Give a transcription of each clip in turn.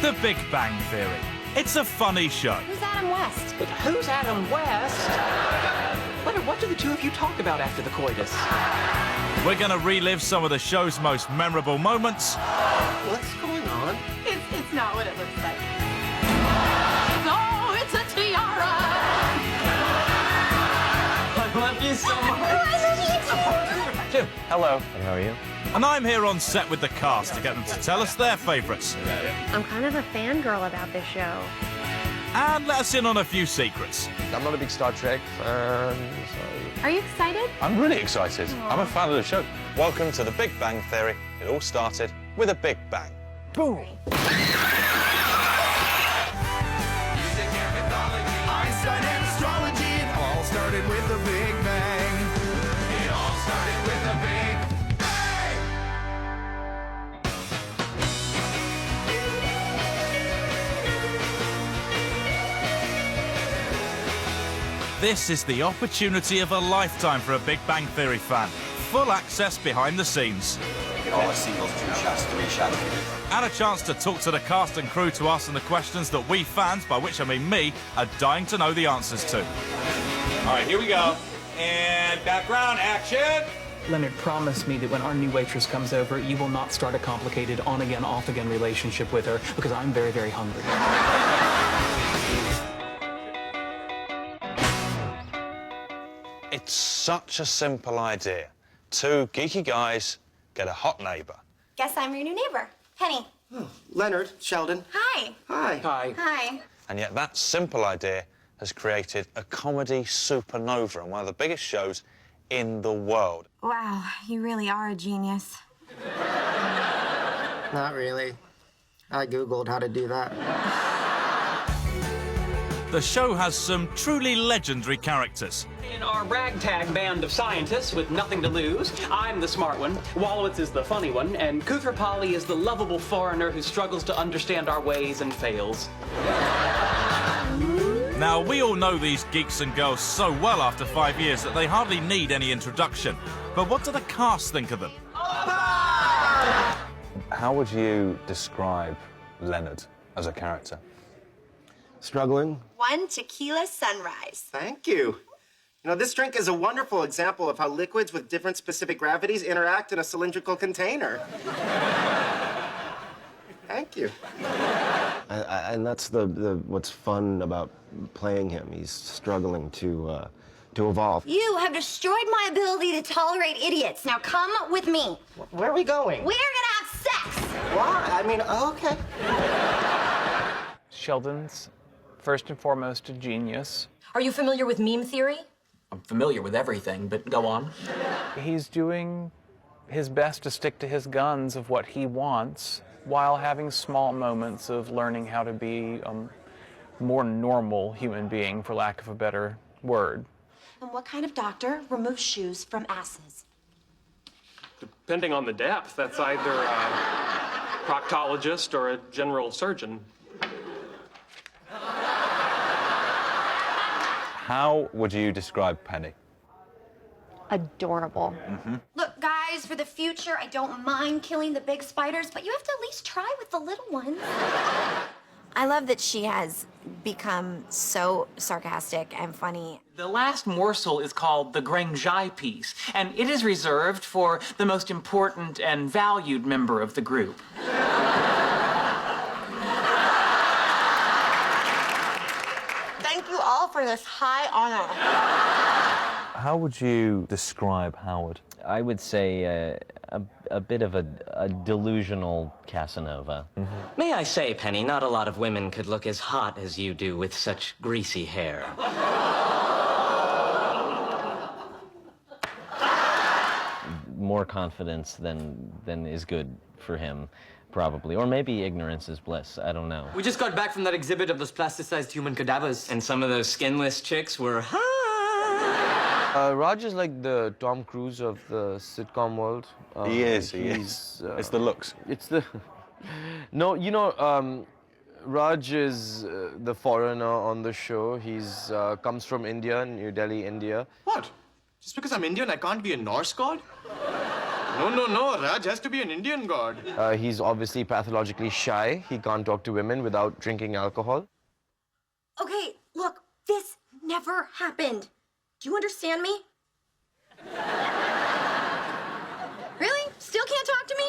The Big Bang Theory. It's a funny show. Who's Adam West? But who's Adam West? Leonard, what do the two of you talk about after the coitus? We're going to relive some of the show's most memorable moments. What's going on? It's not what it looks like. Oh, it's a tiara! I love you so much. I love you too! Jim, hello. Hey, how are you? And I'm here on set with the cast to get them to tell us their favourites. I'm kind of a fangirl about this show. And let us in on a few secrets. I'm not a big Star Trek fan, so... Are you excited? I'm really excited. I'm a fan of the show. Welcome to The Big Bang Theory. It all started with a big bang. Boom! Einstein and astrology, it all started with the Big Bang. It all started with the Big Bang. This is the opportunity of a lifetime for a Big Bang Theory fan. Full access behind the scenes. All the seagulls, 2 shots, 3 shots. And a chance to talk to the cast and crew to ask them the questions that we fans, by which I mean me, are dying to know the answers to. All right, here we go. And background action. Leonard, promise me that when our new waitress comes over, you will not start a complicated on-again, off-again relationship with her, because I'm very, very hungry. It's such a simple idea. 2 geeky guys get a hot neighbour. Guess I'm your new neighbor, Penny. Oh, Leonard, Sheldon. Hi. Hi. Hi. Hi. And yet that simple idea has created a comedy supernova and one of the biggest shows in the world. Wow, you really are a genius. Not really. I Googled how to do that. The show has some truly legendary characters. In our ragtag band of scientists with nothing to lose, I'm the smart one, Wallowitz is the funny one, and Koothrappali is the lovable foreigner who struggles to understand our ways and fails. Now, we all know these geeks and girls so well after 5 years that they hardly need any introduction. But what do the cast think of them? How would you describe Leonard as a character? Struggling. 1 tequila sunrise. Thank you. You know, this drink is a wonderful example of how liquids with different specific gravities interact in a cylindrical container. Thank you. And that's the what's fun about playing him. He's struggling to evolve. You have destroyed my ability to tolerate idiots. Now come with me. Where are we going? We're gonna have sex. Why? I mean, okay. Sheldon's, first and foremost, a genius. Are you familiar with meme theory? I'm familiar with everything, but go on. He's doing his best to stick to his guns of what he wants while having small moments of learning how to be a more normal human being, for lack of a better word. And what kind of doctor removes shoes from asses? Depending on the depth, that's either a proctologist or a general surgeon. How would you describe Penny? Adorable. Look, guys, for the future, I don't mind killing the big spiders, but you have to at least try with the little ones. I love that she has become so sarcastic and funny. The last morsel is called the Grangeai piece, and it is reserved for the most important and valued member of the group. Thank you all for this high honor. How would you describe Howard? I would say a bit of a delusional Casanova. May I say, Penny, not a lot of women could look as hot as you do with such greasy hair. More confidence than is good for him, probably. Or maybe ignorance is bliss, I don't know. We just got back from that exhibit of those plasticized human cadavers. And some of those skinless chicks were hot. Raj is like the Tom Cruise of the sitcom world. He is. It's the looks. It's the... No, you know, Raj is the foreigner on the show. He's comes from India, New Delhi, India. What? Just because I'm Indian, I can't be a Norse god? No. Raj has to be an Indian god. He's obviously pathologically shy. He can't talk to women without drinking alcohol. Okay, look, this never happened. Do you understand me? Really? Still can't talk to me?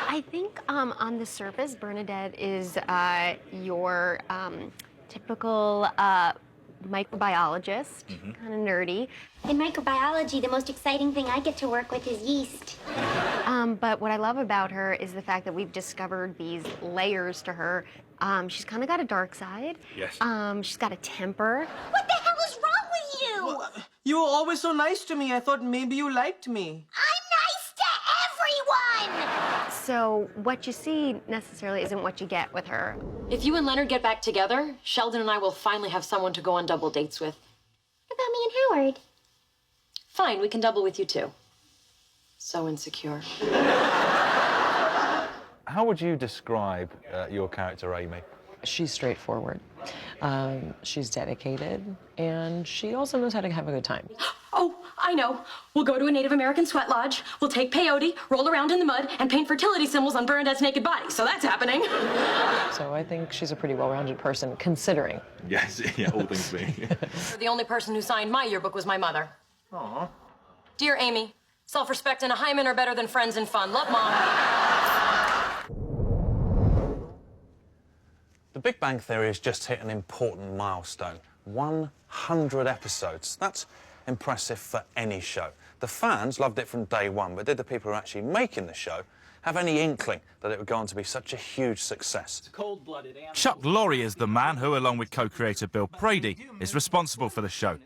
I think on the surface, Bernadette is your typical microbiologist, kind of nerdy. In microbiology, the most exciting thing I get to work with is yeast. But what I love about her is the fact that we've discovered these layers to her. She's kind of got a dark side. Yes. She's got a temper. What the hell is wrong with you? Well, you were always so nice to me. I thought maybe you liked me. I'm nice to everyone! So what you see necessarily isn't what you get with her. If you and Leonard get back together, Sheldon and I will finally have someone to go on double dates with. What about me and Howard? Fine, we can double with you too. So insecure. How would you describe your character, Amy? She's straightforward. She's dedicated, and she also knows how to have a good time. Oh, I know. We'll go to a Native American sweat lodge, we'll take peyote, roll around in the mud, and paint fertility symbols on Bernadette's naked body. So that's happening. So I think she's a pretty well-rounded person, considering. Yes, yeah, all things being. The only person who signed my yearbook was my mother. Aw. Dear Amy, self-respect and a hymen are better than friends and fun. Love, Mom. The Big Bang Theory has just hit an important milestone. 100 episodes. That's impressive for any show. The fans loved it from day one, but did the people who are actually making the show have any inkling that it would go on to be such a huge success? Cold-blooded animal. Chuck Lorre is the man who, along with co-creator Bill Prady, is responsible for the show.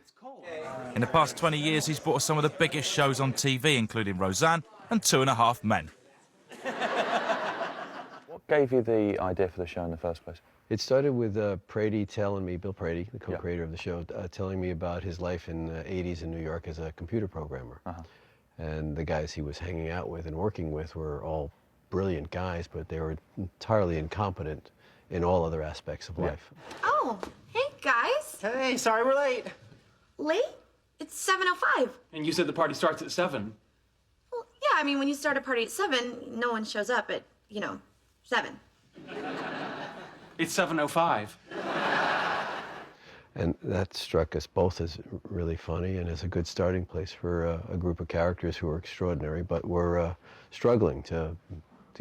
In the past 20 years, he's brought us some of the biggest shows on TV, including Roseanne and 2.5 Men. What gave you the idea for the show in the first place? It started with Prady telling me, Bill Prady, the co-creator of the show, telling me about his life in the 80s in New York as a computer programmer. And the guys he was hanging out with and working with were all brilliant guys, but they were entirely incompetent in all other aspects of life. Oh, hey, guys. Hey, sorry we're late. Late? It's 7:05. And you said the party starts at 7. Well, yeah, I mean, when you start a party at 7, no one shows up at, 7. It's 7:05. And that struck us both as really funny and as a good starting place for a group of characters who are extraordinary, but were struggling to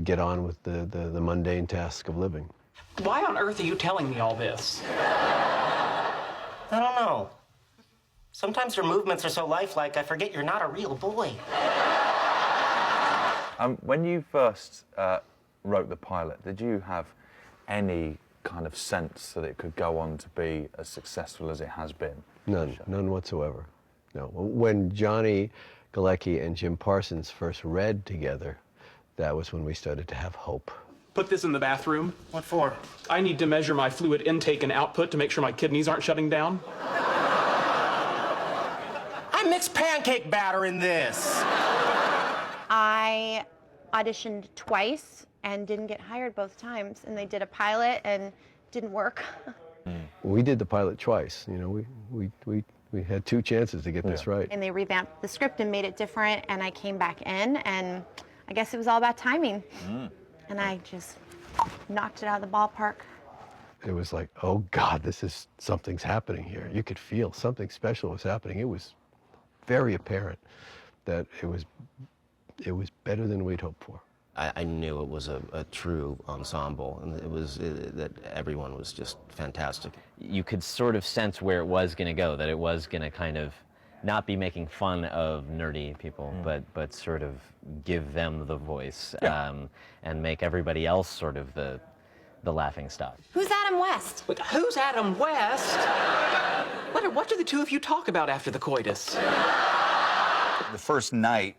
get on with the mundane task of living. Why on earth are you telling me all this? I don't know. Sometimes your movements are so lifelike, I forget you're not a real boy. When you first wrote the pilot, did you have any kind of sense that it could go on to be as successful as it has been? None whatsoever. No. When Johnny Galecki and Jim Parsons first read together, that was when we started to have hope. Put this in the bathroom. What for? I need to measure my fluid intake and output to make sure my kidneys aren't shutting down. I mixed pancake batter in this. I auditioned twice and didn't get hired both times, and they did a pilot and didn't work. We did the pilot twice. We had 2 chances to get this right. And they revamped the script and made it different, and I came back in, and I guess it was all about timing. And I just knocked it out of the ballpark. It was like, oh God, something's happening here. You could feel something special was happening. It was very apparent that it was better than we'd hoped for. I knew it was a true ensemble, and that everyone was just fantastic. You could sort of sense where it was going to go, that it was going to kind of not be making fun of nerdy people, but sort of give them the voice, and make everybody else sort of the laughing stock. Who's Adam West? Wait, who's Adam West? What do the two of you talk about after the coitus? The first night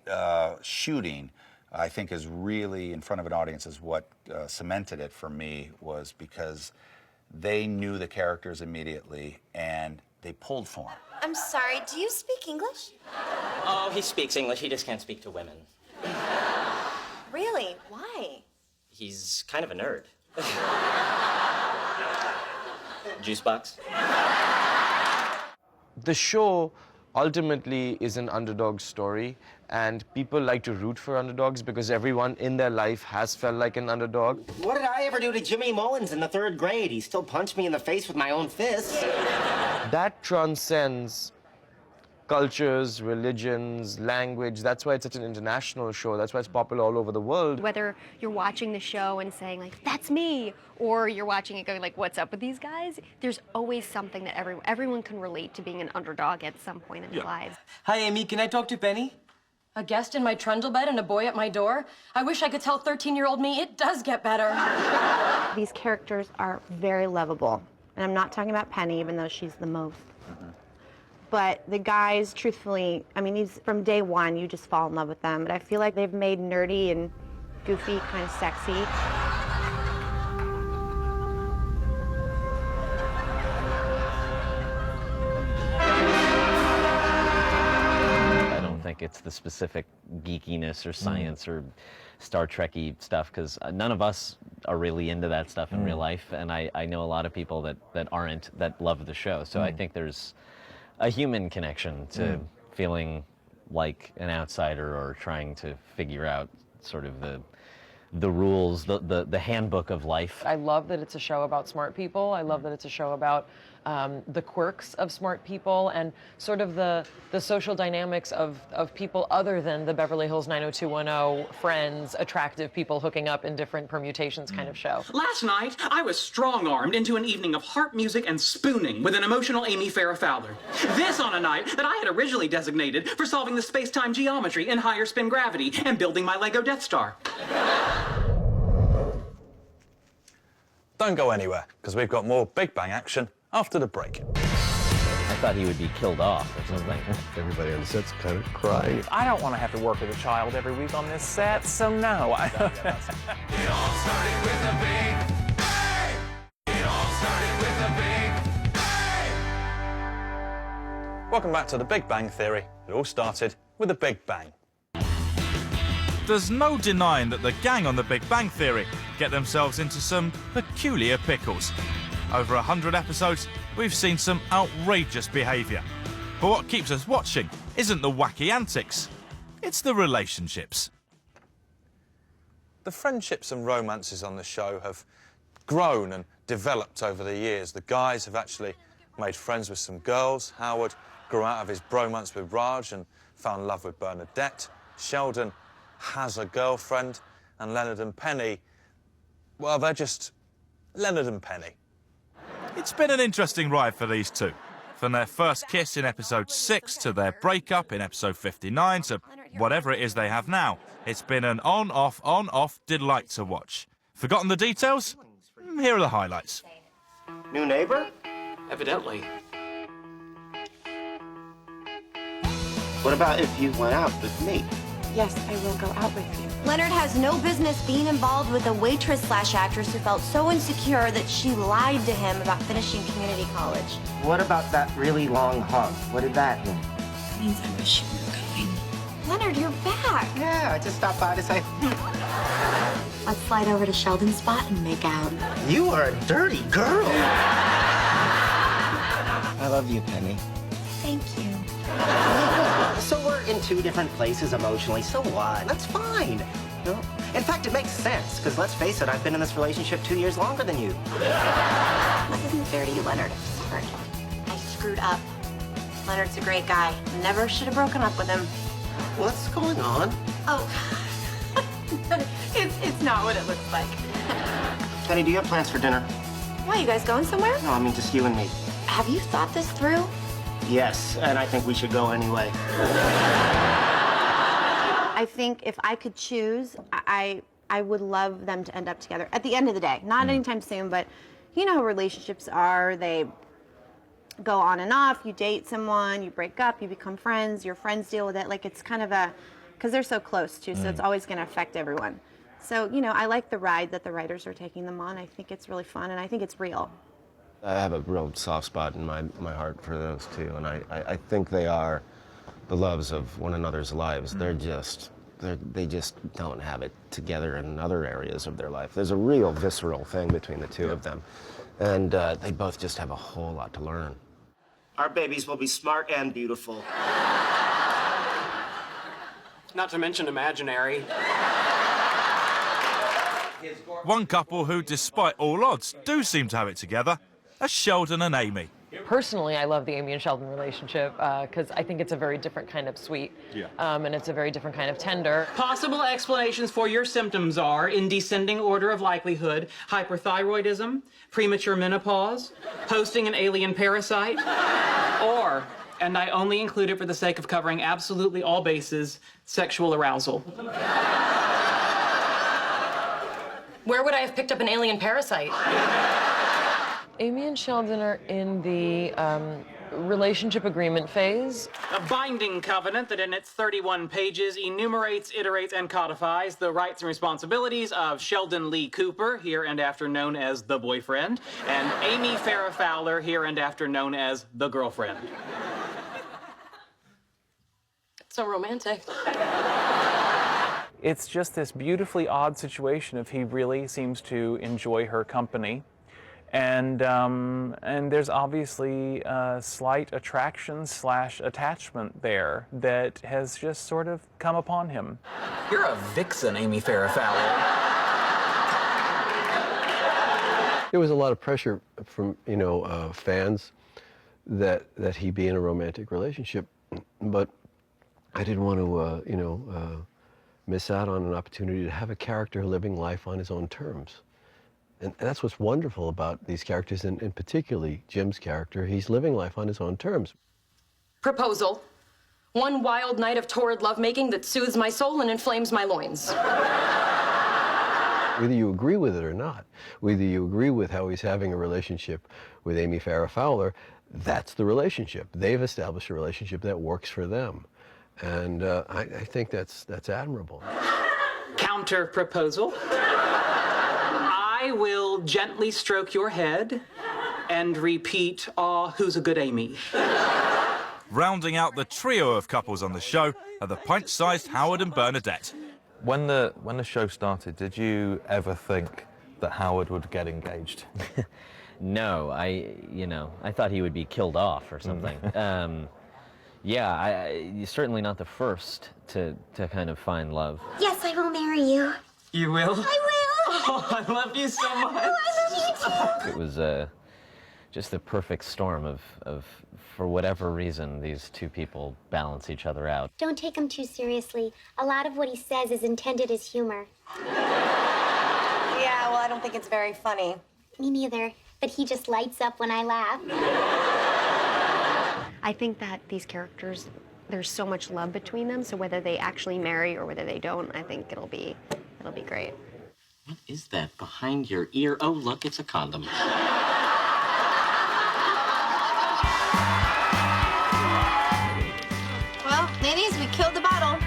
shooting, I think, is really in front of an audience is what cemented it for me, was because they knew the characters immediately and they pulled for them. I'm sorry, do you speak English? Oh, he speaks English. He just can't speak to women. Really? Why? He's kind of a nerd. Juice box? The show ultimately is an underdog story, and people like to root for underdogs because everyone in their life has felt like an underdog. What did I ever do to Jimmy Mullins in the 3rd grade? He still punched me in the face with my own fists. That transcends cultures, religions, language. That's why it's such an international show. That's why it's popular all over the world. Whether you're watching the show and saying, like, that's me, or you're watching it going, like, what's up with these guys? There's always something that everyone can relate to being an underdog at some point in their lives. Hi, Amy. Can I talk to Penny? A guest in my trundle bed and a boy at my door? I wish I could tell 13-year-old me it does get better. These characters are very lovable. And I'm not talking about Penny, even though she's the most. But the guys, truthfully, I mean, these from day one, you just fall in love with them. But I feel like they've made nerdy and goofy kind of sexy. I don't think it's the specific geekiness or science or Star Trek-y stuff, because none of us are really into that stuff in real life, and I know a lot of people that aren't, that love the show. So I think there's a human connection to feeling like an outsider or trying to figure out sort of the rules, the handbook of life. I love that it's a show about smart people. I love that it's a show about the quirks of smart people and sort of the social dynamics of people other than the Beverly Hills 90210 friends, attractive people hooking up in different permutations kind of show. Last night, I was strong-armed into an evening of harp music and spooning with an emotional Amy Farrah Fowler. This on a night that I had originally designated for solving the space-time geometry in higher spin gravity and building my Lego Death Star. Don't go anywhere, because we've got more Big Bang action after the break. I thought he would be killed off or something. Everybody on the set's kind of crying. I don't want to have to work with a child every week on this set, so no. It all started with a big bang. It all started with a big bang. Welcome back to The Big Bang Theory. It all started with a Big Bang. There's no denying that the gang on The Big Bang Theory get themselves into some peculiar pickles. Over 100 episodes, we've seen some outrageous behaviour. But what keeps us watching isn't the wacky antics, it's the relationships. The friendships and romances on the show have grown and developed over the years. The guys have actually made friends with some girls. Howard grew out of his bromance with Raj and found love with Bernadette. Sheldon has a girlfriend, and Leonard and Penny, well, they're just Leonard and Penny. It's been an interesting ride for these two. From their first kiss in episode 6 to their breakup in episode 59 to whatever it is they have now. It's been an on-off delight to watch. Forgotten the details? Here are the highlights. New neighbor? Evidently. What about if you went out with me? Yes, I will go out with you. Leonard has no business being involved with a waitress/actress who felt so insecure that she lied to him about finishing community college. What about that really long hug? What did that mean? It means I wish you were coming. Leonard, you're back. Yeah, I just stopped by to say. Let's slide over to Sheldon's spot and make out. You are a dirty girl. I love you, Penny. Thank you. So we're in 2 different places emotionally, so what? That's fine. No? In fact, it makes sense, because let's face it, I've been in this relationship 2 years longer than you. This isn't fair to you, Leonard. I'm sorry. I screwed up. Leonard's a great guy. Never should have broken up with him. What's going on? Oh, it's not what it looks like. Penny, do you have plans for dinner? Why, you guys going somewhere? No, I mean just you and me. Have you thought this through? Yes, and I think we should go anyway. I think if I could choose, I would love them to end up together at the end of the day. Not anytime soon, but you know how relationships are. They go on and off. You date someone, you break up, you become friends, your friends deal with it. Like, it's kind of a, because they're so close too, so it's always going to affect everyone. So, you know, I like the ride that the writers are taking them on. I think it's really fun, and I think it's real. I have a real soft spot in my heart for those two, and I think they are the loves of one another's lives. They just don't have it together in other areas of their life. There's a real visceral thing between the two of them, and they both just have a whole lot to learn. Our babies will be smart and beautiful. Not to mention imaginary. One couple who, despite all odds, do seem to have it together are Sheldon and Amy. Personally, I love the Amy and Sheldon relationship because I think it's a very different kind of sweet, and it's a very different kind of tender. Possible explanations for your symptoms are, in descending order of likelihood, hyperthyroidism, premature menopause, hosting an alien parasite, or, and I only include it for the sake of covering absolutely all bases, sexual arousal. Where would I have picked up an alien parasite? Amy and Sheldon are in the relationship agreement phase. A binding covenant that in its 31 pages enumerates, iterates, and codifies the rights and responsibilities of Sheldon Lee Cooper, here and after known as the boyfriend, and Amy Farrah Fowler, here and after known as the girlfriend. So romantic. It's just this beautifully odd situation of he really seems to enjoy her company. And there's obviously a slight attraction / attachment there that has just sort of come upon him. You're a vixen, Amy Farrah Fowler. There was a lot of pressure from, fans that he be in a romantic relationship, but I didn't want to, miss out on an opportunity to have a character living life on his own terms. And that's what's wonderful about these characters, and particularly Jim's character. He's living life on his own terms. Proposal. One wild night of torrid lovemaking that soothes my soul and inflames my loins. Whether you agree with it or not, whether you agree with how he's having a relationship with Amy Farrah Fowler, that's the relationship. They've established a relationship that works for them. And I think that's admirable. Counter proposal. I will gently stroke your head and repeat, "Aw, who's a good Amy?" Rounding out the trio of couples on the show are the pint-sized Howard and Bernadette. When the show started, did you ever think that Howard would get engaged? No, I thought he would be killed off or something. You're certainly not the first to kind of find love. Yes, I will marry you. You will? I will. Oh, I love you so much. Oh, I love you too. It was just the perfect storm of, for whatever reason, these two people balance each other out. Don't take him too seriously. A lot of what he says is intended as humor. Yeah, well, I don't think it's very funny. Me neither, but he just lights up when I laugh. I think that these characters, there's so much love between them, so whether they actually marry or whether they don't, I think it'll be great. What is that behind your ear? Oh, look, it's a condom. Well, ladies, we killed the bottle.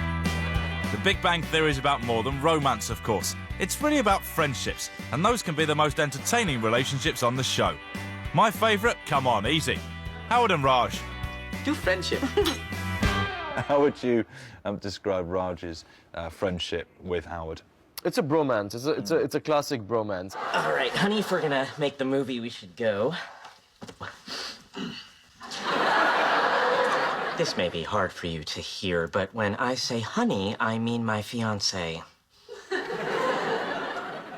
The Big Bang Theory is about more than romance, of course. It's really about friendships, and those can be the most entertaining relationships on the show. My favourite? Come on, easy. Howard and Raj. Do friendship. How would you describe Raj's friendship with Howard? It's a bromance. It's a classic bromance. All right, honey, if we're gonna make the movie, we should go. This may be hard for you to hear, but when I say honey, I mean my fiancé.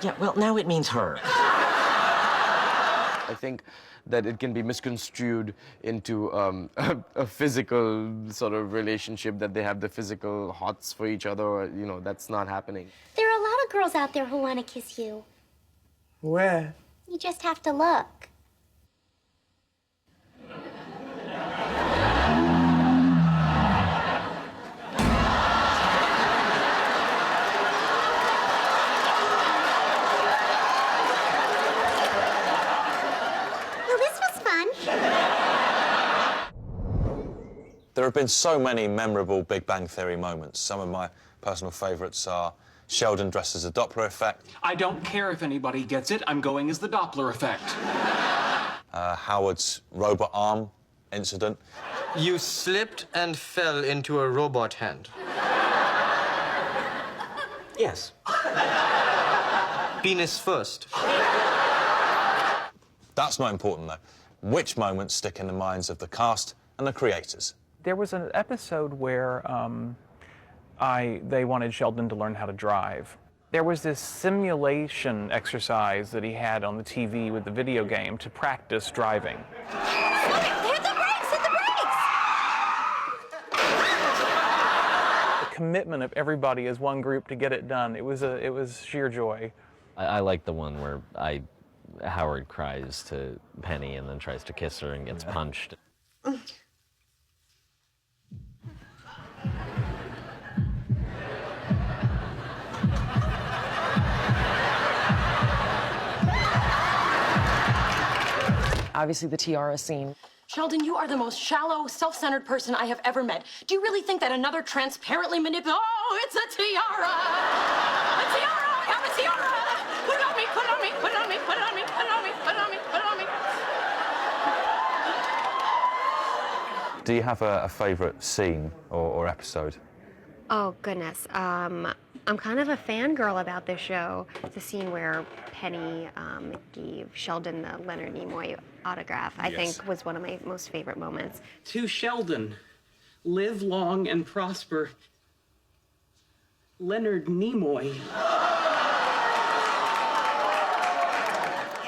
Yeah, well, now it means her. I think that it can be misconstrued into a physical sort of relationship, that they have the physical hots for each other, or, that's not happening. There are a lot of girls out there who want to kiss you. Where? You just have to look. There have been so many memorable Big Bang Theory moments. Some of my personal favourites are Sheldon dressed as a Doppler effect. I don't care if anybody gets it. I'm going as the Doppler effect. Howard's robot arm incident. You slipped and fell into a robot hand. Yes. Penis first. That's not important, though. Which moments stick in the minds of the cast and the creators? There was an episode where they wanted Sheldon to learn how to drive. There was this simulation exercise that he had on the TV with the video game to practice driving. Hit the brakes! Hit the brakes! The commitment of everybody as one group to get it done, it was sheer joy. I like the one where Howard cries to Penny and then tries to kiss her and gets punched. Obviously, the tiara scene. Sheldon, you are the most shallow, self-centered person I have ever met. Do you really think that another transparently Oh, it's a tiara! A tiara! I have a tiara! Put it on me, put it on me, put it on me, put it on me, put it on me, put it on me, put it on me. Do you have a favourite scene or episode? Oh, goodness. I'm kind of a fangirl about this show. The scene where Penny gave Sheldon the Leonard Nimoy autograph, I think was one of my most favorite moments. To Sheldon, live long and prosper. Leonard Nimoy.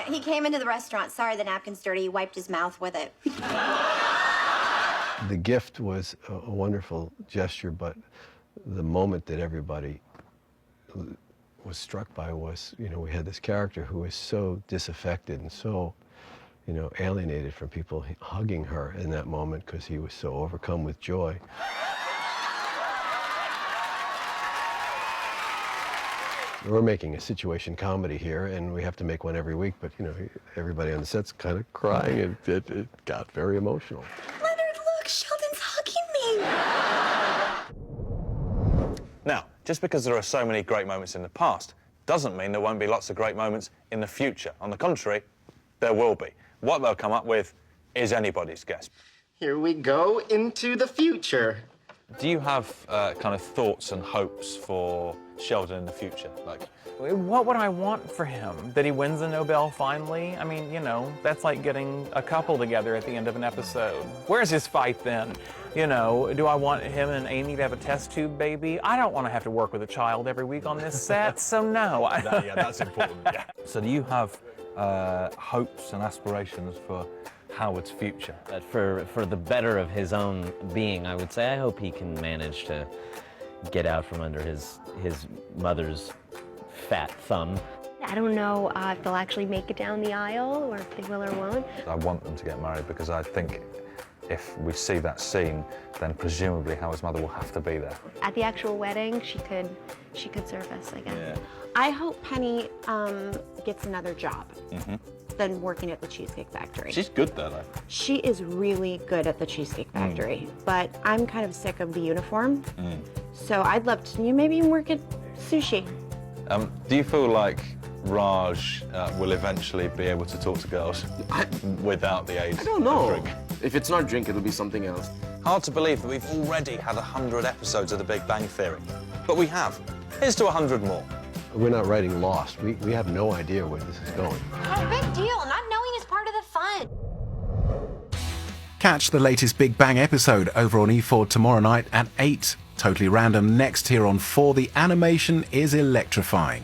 He came into the restaurant. Sorry, the napkin's dirty. He wiped his mouth with it. The gift was a wonderful gesture, but the moment that everybody was struck by was, we had this character who was so disaffected and so, alienated from people hugging her in that moment because he was so overcome with joy. We're making a situation comedy here, and we have to make one every week, but, everybody on the set's kind of crying, and it got very emotional. Leonard, look, Sheldon's hugging me. Now, just because there are so many great moments in the past doesn't mean there won't be lots of great moments in the future. On the contrary, there will be. What they'll come up with is anybody's guess. Here we go into the future. Do you have kind of thoughts and hopes for Sheldon in the future? Like, what would I want for him? That he wins the Nobel finally? I mean, that's like getting a couple together at the end of an episode. Where's his fight then? Do I want him and Amy to have a test tube baby? I don't want to have to work with a child every week on this set, so no. Yeah, that's important. Yeah. So do you have hopes and aspirations for Howard's future? For the better of his own being, I would say I hope he can manage to get out from under his mother's fat thumb. I don't know if they'll actually make it down the aisle or if they will or won't. I want them to get married because I think if we see that scene, then presumably Howard's mother will have to be there. At the actual wedding, she could surface, I guess. Yeah. I hope Penny gets another job than working at the Cheesecake Factory. She's good there, though. She is really good at the Cheesecake Factory, but I'm kind of sick of the uniform. So I'd love to maybe even work at sushi. Do you feel like Raj will eventually be able to talk to girls without the aid I don't know. of drink? If it's not drink, it'll be something else. Hard to believe that we've already had 100 episodes of The Big Bang Theory. But we have. Here's to 100 more. We're not writing Lost. We have no idea where this is going. Oh, big deal. Not knowing is part of the fun. Catch the latest Big Bang episode over on E4 tomorrow night at 8. Totally Random next here on 4. The animation is electrifying.